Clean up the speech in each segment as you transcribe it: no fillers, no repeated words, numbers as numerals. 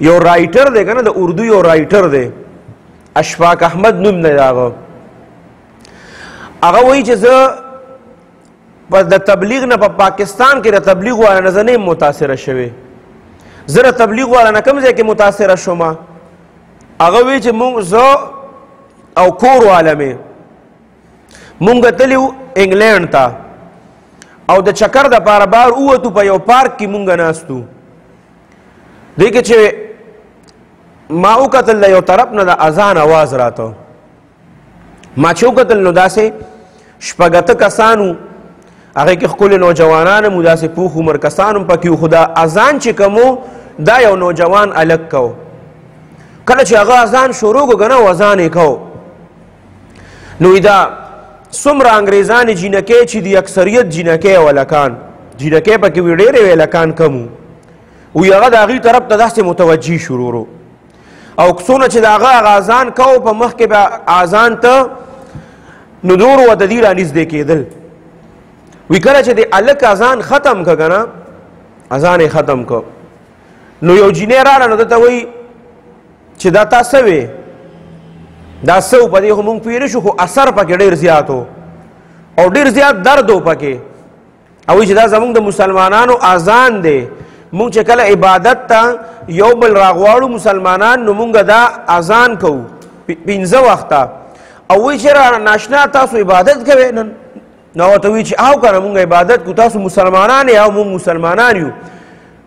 یو رائټر دی که نه د اردو یو رائټر دی اشفاق احمد نوم دی د هغه وایي چې زه د تبلیغ نه په پاکستان کې د تبلیغ والا نه زه نه یم متاثره شوی زه د تبلیغ والا نه کوم ځای کې متاثره شومه هغه وایي چې مونږ زه او کور والا مې مونږ تلي وو انګلینډ ته او د چکر دپاره بهر ووتو په یو پارک کې مونږ ناست وو دی کې چې ما وکتل د یو طرف نه د اذان اواز راته ما چې وکتل نو داسې شپږ اته کسان وو هغې کې ښکلې نوجوانان هم داسې پوخ عمر کسان هم پکې وو خو دا اذان چې کوم دا یو نوجوان الګ کو کله چې هغه اذان شروع کړو که نه او اذان یې کو نو دا څومره انګریزانې جینکې چې دي اکثریت جینکې او هلکان جینکې پکې وي ډېرې وې هلکان کم وي هغه د هغې طرف ته داسې متوجه شروع او څونه چې د هغه اذان کو په مخکې به اذان ته نو نور ورته دي رانږدې کېدل وی کله چې د الک اذان ختم که که نه اذان یې ختم که نو یو جینۍ راغله نو ده ته وایي چې دا تا څه وې دا څه و په دې خو مونږ پوه نه شو خو اثر پکې ډېر زیات و او ډېر زیات درد و پکې او وایي چې دا زمونږ د مسلمانانو اذان دی مونږ چې کله عبادت ته یو بل راغواړو مسلمانان نو مونږ دا اذان کوو 5 وخته او وایي چې ناشنا تاسو عبادت کوئ نن نو ورته وایي چې او که نه مونږ عبادت کوو تاسو مسلمانان یې او مونږ مسلمانان یو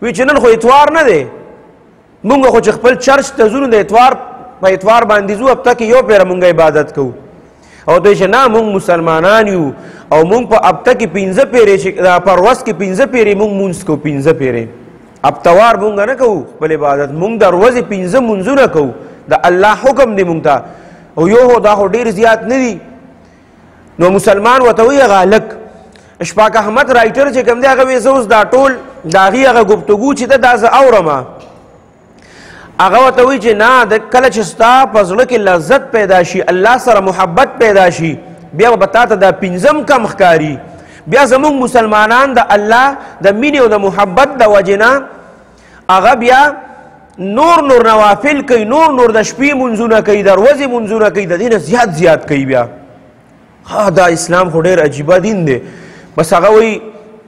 وایي چې نن خو اتوار نه دی مونږ خو چې خپل چرچ ته ځو نو د اتوار په اتوار باندې ځو هفته کې یو پیره مونږ عبادت کوو او ته چې نه مونږ مسلمانان یو او مونږ په هفته کې 15 پیرې چې په ورځ کې 15 پیرې مونږ مونځ کوو 15 پیرې هفتوار مونږ نه کوو خپل عبادت مونږ د ورځې 15 مونځونه کوو د الله حکم دی مونږ ته او یو دا خو ډېر زیات نه دي نو مسلمان ورته وایي هغه هلک اشفاق احمد رائټر چې کوم دی هغه وایي زه اوس دا ټول د هغې هغه ګفتګو چې ده دا زه اورمه هغه ورته وایي چې نه کله چې ستا په زړه کې لذت پیدا شي الله سره محبت پیدا شي بیا به تا ته دا 15 کم ښکاري بیا زمونږ مسلمانان د الله د مینې او د محبت د وجې نه هغه بیا نور نوافل کوي نور د شپې منځونه کوي د ورځې منځونه کوي د دې نه زیات کوي بیا دا اسلام خو ډېر عجیبه دین دی بس هغه وایي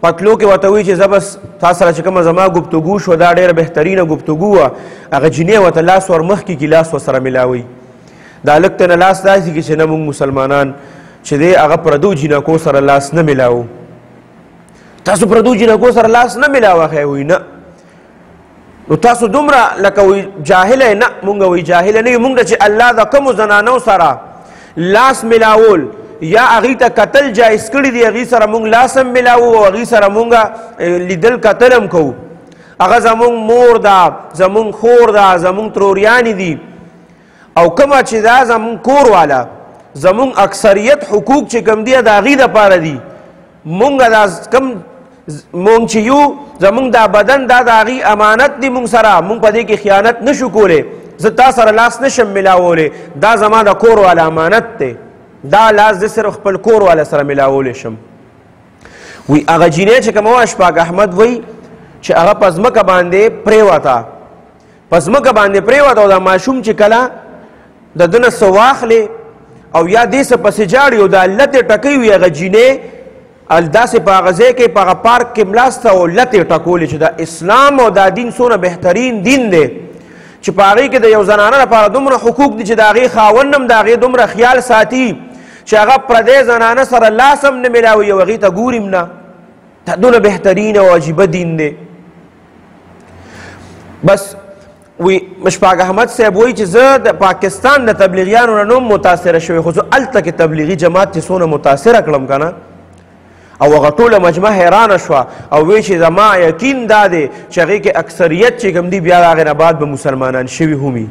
پتلو کې ورته وایي چې زه بس تا سره چې کومه زما ګفتګو شوه دا ډېره بهترینه ګفتګو وه هغه جینۍ ورته لاس ور مخکې کي لاس ورسره میلاوي دا هلک ته نه لاس داسې کي چې نه موږ مسلمانان چې دی هغه پردو جینکو سره لاس نه میلاو تاسو پردو جینکو سره لاس نه میلاوه وایي نه نو تاسو دومره لکه وایي جاهله نه مونږ وایي جاهله نه یو مونږ چې الله د کومو زنانو سره لاس میلاول یا هغې ته کتل جایز کړي دي هغې سره مونږ لاس هم میلاوو او هغې سره مونږ لیدل کتل هم کوو هغه زمونږ مور ده زمونږ خور ده زمونږ تروریانې دي او کومه چې دا زمونږ کور والا زمونږ اکثریت حقوق چې کوم دي د هغې دپاره دي مونږ دا کوم مونږ چې یو زمونږ دا بدن دا د هغې امانت دی مونږ سره مونږ په دې کې خیانت نشو کولی زه تا سره لاس نشم میلاولی دا زما د کور والا امانت دی دا لاس زه صرف خپل کور والا سره میلاولی شم وی هغه جینۍ چې کومه وه اشفاق احمد وی چې هغه په ځمکه باندې پرېوته په ځمکه باندې پرېوته او دا ماشوم چې کله د ده نه څه واخلې او یا دې څه پسې جاړي او دا لتې ټکوي وي هغه جینۍ داسې په هغه ځای کې په هغه پارک کې ملاسته او لتې ټکولې چې دا اسلام او دا دین څونه بهترین دین دی چې په هغې کې د یو زنانه لپاره دومره حقوق دي چې د هغې خاوند هم د هغې دومره خیال ساتي چې هغه پردی زنانه سره لاس هم نه میلاوي او هغې ته ګوري هم نه دا دونه بهترین او عجیبه دین دی بس وی اشفاق احمد صاحب وایي چې زه د پاکستان د تبلیغیانو نه نوم متاثره شوی خو زه هلته کې تبلیغي جماعت چې څونه متاثره کړم که نه او هغه ټوله مجمع حیرانه شوه او وایي چې زما یقین دا دی چې هغې کې اکثریت چې کوم دي بیا د هغې نه بعد به مسلمانان شوي هم وي